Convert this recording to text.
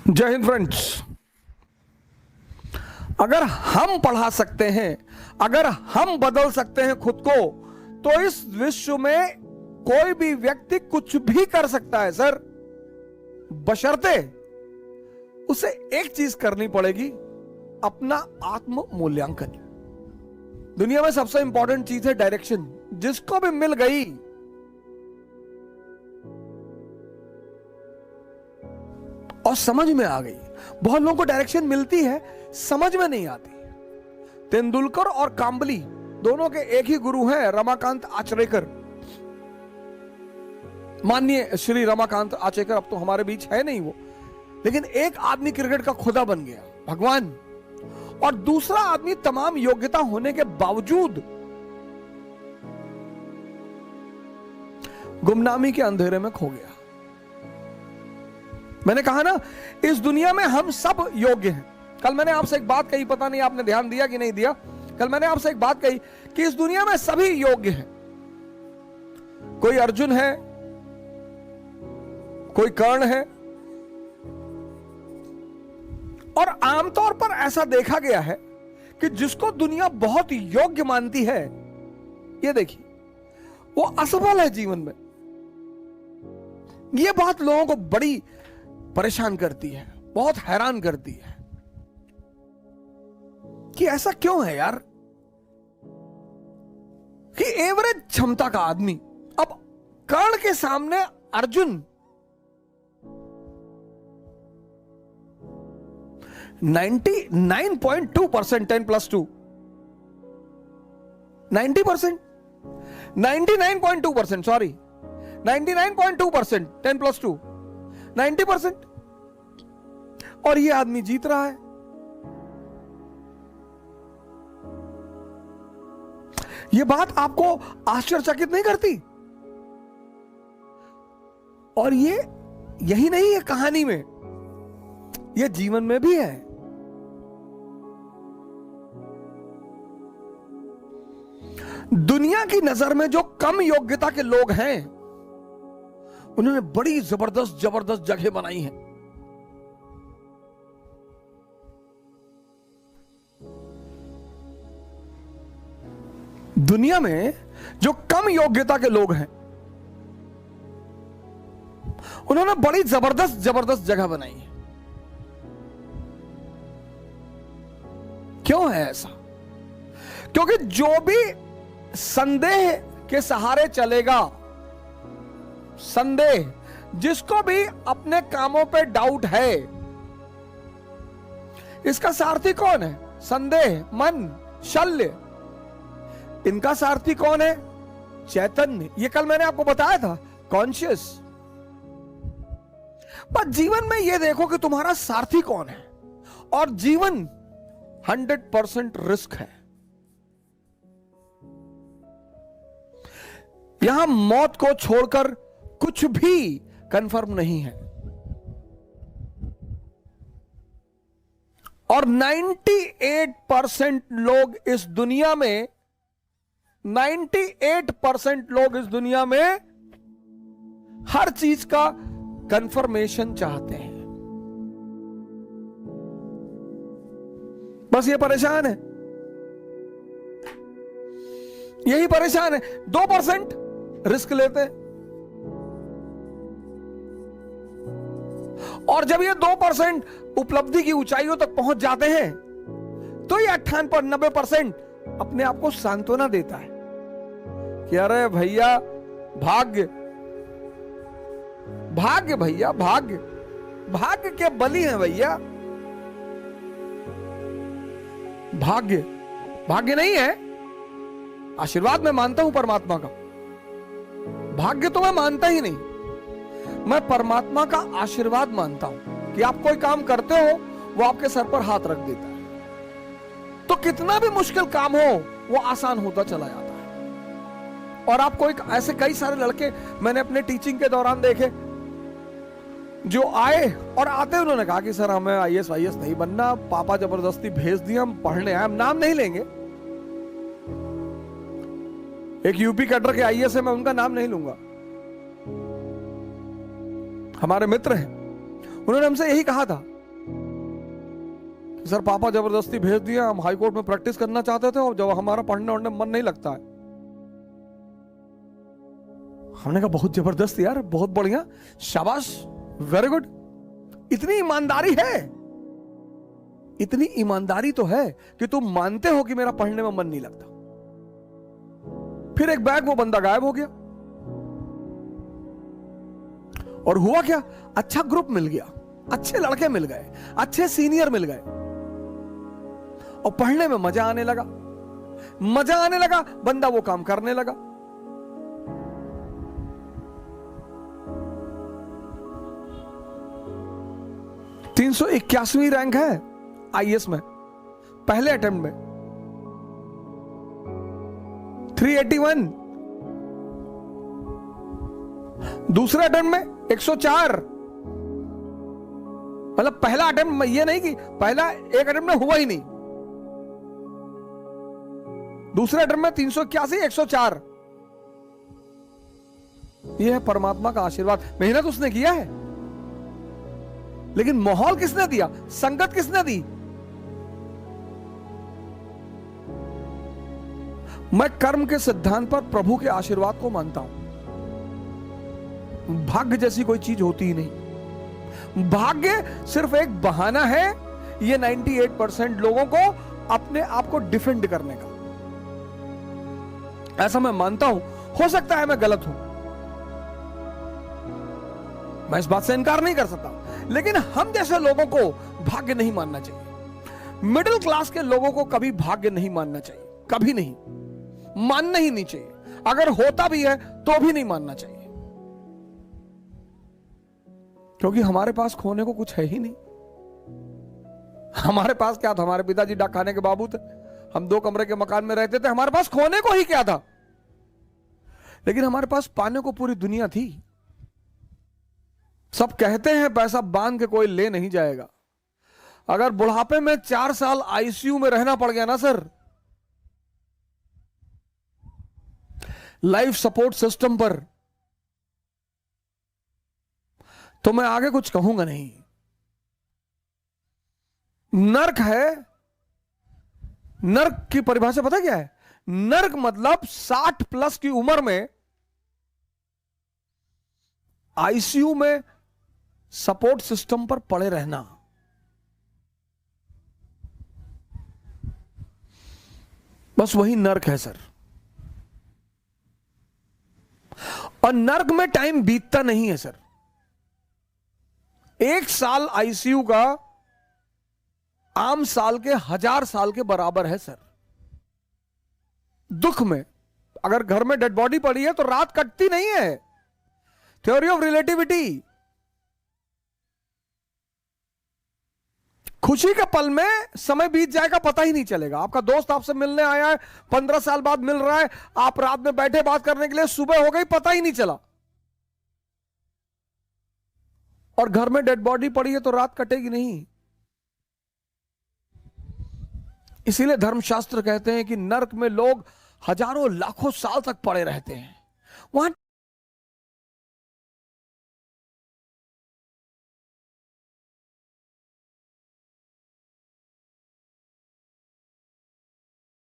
जय हिंद फ्रेंड्स। अगर हम पढ़ा सकते हैं, अगर हम बदल सकते हैं खुद को, तो इस विश्व में कोई भी व्यक्ति कुछ भी कर सकता है सर, बशर्ते उसे एक चीज करनी पड़ेगी, अपना आत्म मूल्यांकन। दुनिया में सबसे इंपॉर्टेंट चीज है डायरेक्शन। जिसको भी मिल गई और समझ में आ गई। बहुत लोगों को डायरेक्शन मिलती है, समझ में नहीं आती। तेंदुलकर और कांबली दोनों के एक ही गुरु हैं, रमाकांत आचरेकर। माननीय श्री रमाकांत आचरेकर अब तो हमारे बीच है नहीं वो, लेकिन एक आदमी क्रिकेट का खुदा बन गया, भगवान, और दूसरा आदमी तमाम योग्यता होने के बावजूद गुमनामी के अंधेरे में खो गया। मैंने कहा ना, इस दुनिया में हम सब योग्य हैं। कल मैंने आपसे एक बात कही, पता नहीं आपने ध्यान दिया कि नहीं दिया। कल मैंने आपसे एक बात कही कि इस दुनिया में सभी योग्य हैं। कोई अर्जुन है, कोई कर्ण है, और आमतौर पर ऐसा देखा गया है कि जिसको दुनिया बहुत योग्य मानती है, ये देखिए, वो असफल है जीवन में। ये बात लोगों को बड़ी परेशान करती है, बहुत हैरान करती है कि ऐसा क्यों है यार, कि एवरेज क्षमता का आदमी, अब कर्ण के सामने अर्जुन 99.2%, 10+2 90%, 99.2%, सॉरी 99.2%, 10+2 90%, और ये आदमी जीत रहा है। ये बात आपको आश्चर्यचकित नहीं करती? और ये यही नहीं है कहानी में, ये जीवन में भी है। दुनिया की नजर में जो कम योग्यता के लोग हैं, उन्होंने बड़ी जबरदस्त जबरदस्त जगह बनाई है। दुनिया में जो कम योग्यता के लोग हैं, उन्होंने बड़ी जबरदस्त जबरदस्त जगह बनाई है। क्यों है ऐसा? क्योंकि जो भी संदेह के सहारे चलेगा, संदेह, जिसको भी अपने कामों पे डाउट है, इसका सारथी कौन है? संदेह, मन, शल्य। इनका सारथी कौन है? चैतन्य। ये कल मैंने आपको बताया था, कॉन्शियस। पर जीवन में ये देखो कि तुम्हारा सारथी कौन है। और जीवन 100% रिस्क है। यहां मौत को छोड़कर कुछ भी कंफर्म नहीं है। और 98% लोग इस दुनिया में, 98% लोग इस दुनिया में हर चीज का कंफर्मेशन चाहते हैं। बस ये परेशान है, यही परेशान है। 2% रिस्क लेते हैं, और जब ये 2% उपलब्धि की ऊंचाइयों तक पहुंच जाते हैं, तो ये 98-90% अपने आप को सांत्वना देता है कि अरे भैया, भाग्य, भाग्य भैया, भाग्य, भाग्य के बलि हैं भैया। भाग्य, भाग्य नहीं है, आशीर्वाद मैं मानता हूं परमात्मा का। भाग्य तो मैं मानता ही नहीं, मैं परमात्मा का आशीर्वाद मानता हूं कि आप कोई काम करते हो, वो आपके सर पर हाथ रख देता है, तो कितना भी मुश्किल काम हो वो आसान होता चला जाता है। और आपको एक ऐसे कई सारे लड़के मैंने अपने टीचिंग के दौरान देखे, जो आए और आते उन्होंने कहा कि सर हमें आईएएस वाईएएस नहीं बनना, पापा जबरदस्ती भेज दिए, हम पढ़ने आए। हम नाम नहीं लेंगे, एक यूपी कैडर के आईएएस है, मैं उनका नाम नहीं लूंगा, हमारे मित्र हैं। उन्होंने हमसे यही कहा था, सर पापा जबरदस्ती भेज दिया, हम हाई कोर्ट में प्रैक्टिस करना चाहते थे और जब हमारा पढ़ने वढ़ने मन नहीं लगता है। हमने कहा बहुत जबरदस्त यार, बहुत बढ़िया, शाबाश, वेरी गुड। इतनी ईमानदारी है, इतनी ईमानदारी तो है कि तुम मानते हो कि मेरा पढ़ने में मन नहीं लगता। फिर एक बैग वो बंदा गायब हो गया। और हुआ क्या, अच्छा ग्रुप मिल गया, अच्छे लड़के मिल गए, अच्छे सीनियर मिल गए और पढ़ने में मजा आने लगा। मजा आने लगा, बंदा वो काम करने लगा। (381वीं रैंक है आईएएस में, पहले अटेम्प्ट में 381, दूसरे अटेम्प्ट में 104। मतलब पहला अटेम्प्ट में, ये नहीं कि पहला एक अटेम्प्ट में हुआ ही नहीं, दूसरे अटेम्प्ट में 381, 104। यह है परमात्मा का आशीर्वाद। मेहनत उसने किया है, लेकिन माहौल किसने दिया, संगत किसने दी? मैं कर्म के सिद्धांत पर प्रभु के आशीर्वाद को मानता हूं। भाग्य जैसी कोई चीज होती ही नहीं। भाग्य सिर्फ एक बहाना है ये 98% लोगों को अपने आप को डिफेंड करने का। ऐसा मैं मानता हूं, हो सकता है मैं गलत हूं, मैं इस बात से इनकार नहीं कर सकता, लेकिन हम जैसे लोगों को भाग्य नहीं मानना चाहिए। मिडिल क्लास के लोगों को कभी भाग्य नहीं मानना चाहिए, कभी नहीं, मानना ही नहीं चाहिए। अगर होता भी है तो भी नहीं मानना चाहिए, क्योंकि हमारे पास खोने को कुछ है ही नहीं। हमारे पास क्या था, हमारे पिताजी डाकखाने के बाबू थे, हम 2 कमरे के मकान में रहते थे, हमारे पास खोने को ही क्या था। लेकिन हमारे पास पाने को पूरी दुनिया थी। सब कहते हैं पैसा बांध के कोई ले नहीं जाएगा। अगर बुढ़ापे में 4 साल आईसीयू में रहना पड़ गया ना सर, लाइफ सपोर्ट सिस्टम पर, तो मैं आगे कुछ कहूंगा नहीं। नर्क है, नर्क की परिभाषा पता क्या है? नर्क मतलब 60+ की उम्र में आईसीयू में सपोर्ट सिस्टम पर पड़े रहना। बस वही नर्क है सर। और नर्क में टाइम बीतता नहीं है सर। 1 साल आईसीयू का आम साल के 1000 साल के बराबर है सर। दुख में अगर घर में डेड बॉडी पड़ी है तो रात कटती नहीं है। Theory of relativity. खुशी के पल में समय बीत जाएगा, पता ही नहीं चलेगा। आपका दोस्त आपसे मिलने आया है, 15 साल बाद मिल रहा है, आप रात में बैठे बात करने के लिए, सुबह हो गई, पता ही नहीं चला। और घर में डेड बॉडी पड़ी है तो रात कटेगी नहीं। इसीलिए धर्मशास्त्र कहते हैं कि नर्क में लोग हजारों लाखों साल तक पड़े रहते हैं। वहां